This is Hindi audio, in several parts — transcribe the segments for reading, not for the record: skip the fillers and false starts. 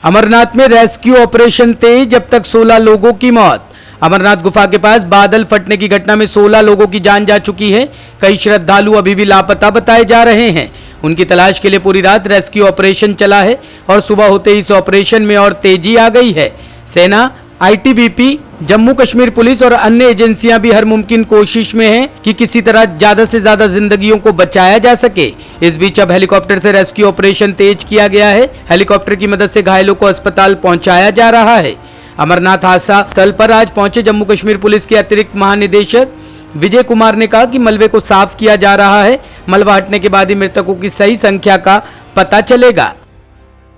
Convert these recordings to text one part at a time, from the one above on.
अमरनाथ में रेस्क्यू ऑपरेशन तेज, अब तक 16 लोगों की मौत। अमरनाथ गुफा के पास बादल फटने की घटना में 16 लोगों की जान जा चुकी है। कई श्रद्धालु अभी भी लापता बताए जा रहे हैं। उनकी तलाश के लिए पूरी रात रेस्क्यू ऑपरेशन चला है और सुबह होते ही इस ऑपरेशन में और तेजी आ गई है। सेना, आईटीबीपी, जम्मू कश्मीर पुलिस और अन्य एजेंसियां भी हर मुमकिन कोशिश में हैं कि किसी तरह ज्यादा से ज्यादा जिंदगियों को बचाया जा सके। इस बीच अब हेलीकॉप्टर से रेस्क्यू ऑपरेशन तेज किया गया है। हेलीकॉप्टर की मदद से घायलों को अस्पताल पहुंचाया जा रहा है। अमरनाथ हादसा स्थल पर आज पहुंचे जम्मू कश्मीर पुलिस के अतिरिक्त महानिदेशक विजय कुमार ने कहा कि मलबे को साफ किया जा रहा है। मलबा हटने के बाद ही मृतकों की सही संख्या का पता चलेगा।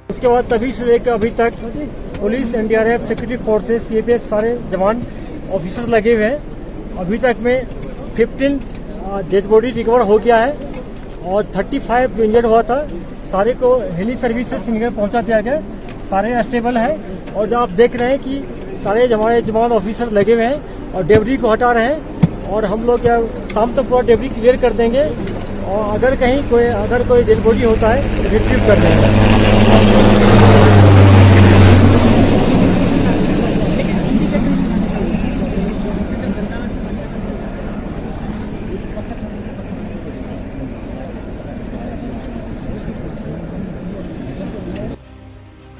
उसके बाद तभी से लेकर अभी तक police, NDRF, security forces, CAPF सारे जवान ऑफिसर लगे हुए हैं। अभी तक में 15 डेड बॉडी रिकवर हो गया है और 35 जो इंजर्ड हुआ था सारे को हेली सर्विस से श्रीनगर पहुंचा दिया गया। सारे स्टेबल है और जो आप देख रहे हैं कि सारे हमारे जवान ऑफिसर लगे हुए हैं और डेबरी को हटा रहे हैं और हम लोग शाम तक पूरा डेबरी क्लियर कर देंगे और अगर कोई डेड बॉडी होता है तो रिट्रीव कर देंगे।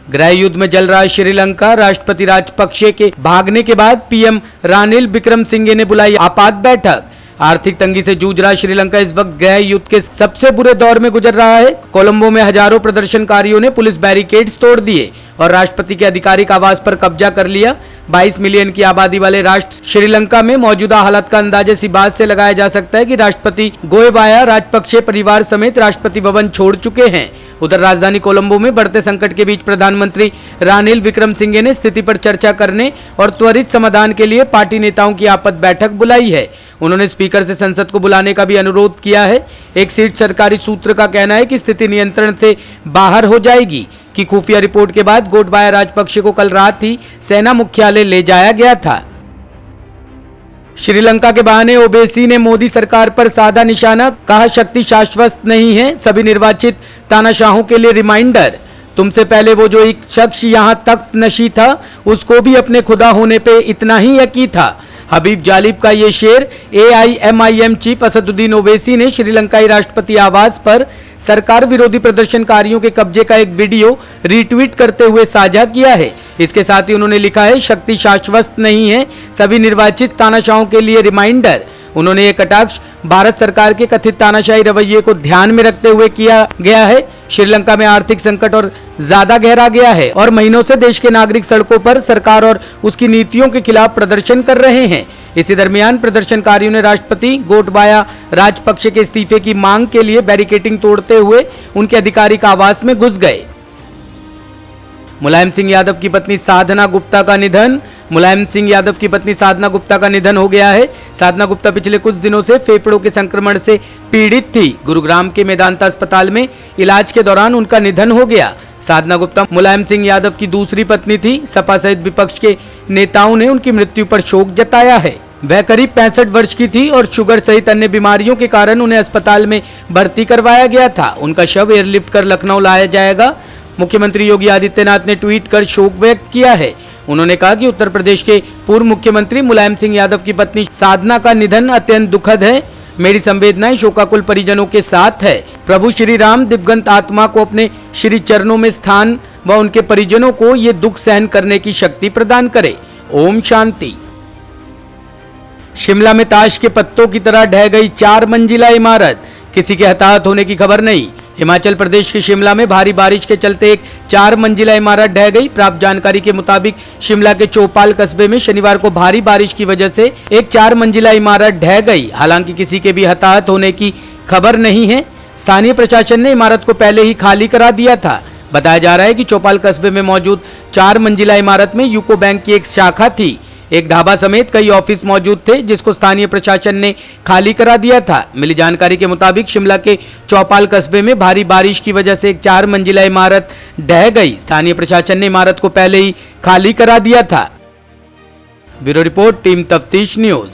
गृह युद्ध में जल रहा श्रीलंका। राष्ट्रपति राजपक्षे के भागने के बाद पीएम रानिल विक्रमसिंघे ने बुलाई आपात बैठक। आर्थिक तंगी से जूझ रहा श्रीलंका इस वक्त गृह युद्ध के सबसे बुरे दौर में गुजर रहा है। कोलंबो में हजारों प्रदर्शनकारियों ने पुलिस बैरिकेड्स तोड़ दिए और राष्ट्रपति के आधिकारिक आवास पर कब्जा कर लिया। 22 मिलियन की आबादी वाले राष्ट्र श्रीलंका में मौजूदा हालत का अंदाजा इसी बात से लगाया जा सकता है कि राष्ट्रपति गोटाबाया राजपक्षे परिवार समेत राष्ट्रपति भवन छोड़ चुके हैं। उधर राजधानी कोलंबो में बढ़ते संकट के बीच प्रधानमंत्री रानिल विक्रमसिंघे ने स्थिति पर चर्चा करने और त्वरित समाधान के लिए पार्टी नेताओं की आपात बैठक बुलाई है। उन्होंने स्पीकर से संसद को बुलाने का भी अनुरोध किया है। एक शीर्ष सरकारी सूत्र का कहना है कि स्थिति नियंत्रण से बाहर हो जाएगी कि खुफिया रिपोर्ट के बाद गोटाबाया राजपक्षे को कल रात ही सेना मुख्यालय ले जाया गया था। श्रीलंका के बहाने ओवैसी ने मोदी सरकार पर साधा निशाना, कहा शक्ति शाश्वत नहीं है, सभी निर्वाचित तानाशाहों के लिए रिमाइंडर। तुमसे पहले वो जो एक शख्स यहां तख्त नशी था उसको भी अपने खुदा होने पे इतना ही यकीन था। हबीब जालिब का ये शेर AIMIM चीफ असदुद्दीन ओवैसी ने श्रीलंकाई राष्ट्रपति आवास पर सरकार विरोधी प्रदर्शनकारियों के कब्जे का एक वीडियो रीट्वीट करते हुए साझा किया है। इसके साथ ही उन्होंने लिखा है शक्ति शाश्वत नहीं है, सभी निर्वाचित तानाशाहों के लिए रिमाइंडर। उन्होंने ये कटाक्ष भारत सरकार के कथित तानाशाही रवैये को ध्यान में रखते हुए किया गया है। श्रीलंका में आर्थिक संकट और ज्यादा गहरा गया है और महीनों से देश के नागरिक सड़कों पर सरकार और उसकी नीतियों के खिलाफ प्रदर्शन कर रहे हैं। इसी दरमियान प्रदर्शनकारियों ने राष्ट्रपति गोटाबाया राजपक्षे के इस्तीफे की मांग के लिए बैरिकेडिंग तोड़ते हुए उनके आधिकारिक आवास में घुस गए। मुलायम सिंह यादव की पत्नी साधना गुप्ता का निधन। मुलायम सिंह यादव की पत्नी साधना गुप्ता का निधन हो गया है। साधना गुप्ता पिछले कुछ दिनों से फेफड़ों के संक्रमण से पीड़ित थी। गुरुग्राम के मेदांता अस्पताल में इलाज के दौरान उनका निधन हो गया। साधना गुप्ता मुलायम सिंह यादव की दूसरी पत्नी थी। सपा सहित विपक्ष के नेताओं ने उनकी मृत्यु पर शोक जताया है। वह करीब 65 वर्ष की थी और शुगर सहित अन्य बीमारियों के कारण उन्हें अस्पताल में भर्ती करवाया गया था। उनका शव एयरलिफ्ट कर लखनऊ लाया जाएगा। मुख्यमंत्री योगी आदित्यनाथ ने ट्वीट कर शोक व्यक्त किया है। उन्होंने कहा कि उत्तर प्रदेश के पूर्व मुख्यमंत्री मुलायम सिंह यादव की पत्नी साधना का निधन अत्यंत दुखद है। मेरी संवेदनाएं शोकाकुल परिजनों के साथ है। प्रभु श्री राम दिवंगत आत्मा को अपने श्री चरणों में स्थान व उनके परिजनों को ये दुख सहन करने की शक्ति प्रदान करे। ओम शांति। शिमला में ताश के पत्तों की तरह ढह गई 4 मंजिला इमारत, किसी के हताहत होने की खबर नहीं। हिमाचल प्रदेश के शिमला में भारी बारिश के चलते एक 4 मंजिला इमारत ढह गई। प्राप्त जानकारी के मुताबिक शिमला के चौपाल कस्बे में शनिवार को भारी बारिश की वजह से एक 4 मंजिला इमारत ढह गई। हालांकि किसी के भी हताहत होने की खबर नहीं है। स्थानीय प्रशासन ने इमारत को पहले ही खाली करा दिया था। बताया जा रहा है कि चौपाल कस्बे में मौजूद 4 मंजिला इमारत में यूको बैंक की एक शाखा थी। एक ढाबा समेत कई ऑफिस मौजूद थे जिसको स्थानीय प्रशासन ने खाली करा दिया था। मिली जानकारी के मुताबिक शिमला के चौपाल कस्बे में भारी बारिश की वजह से एक 4 मंजिला इमारत ढह गई। स्थानीय प्रशासन ने इमारत को पहले ही खाली करा दिया था। ब्यूरो रिपोर्ट, टीम तफ्तीश न्यूज।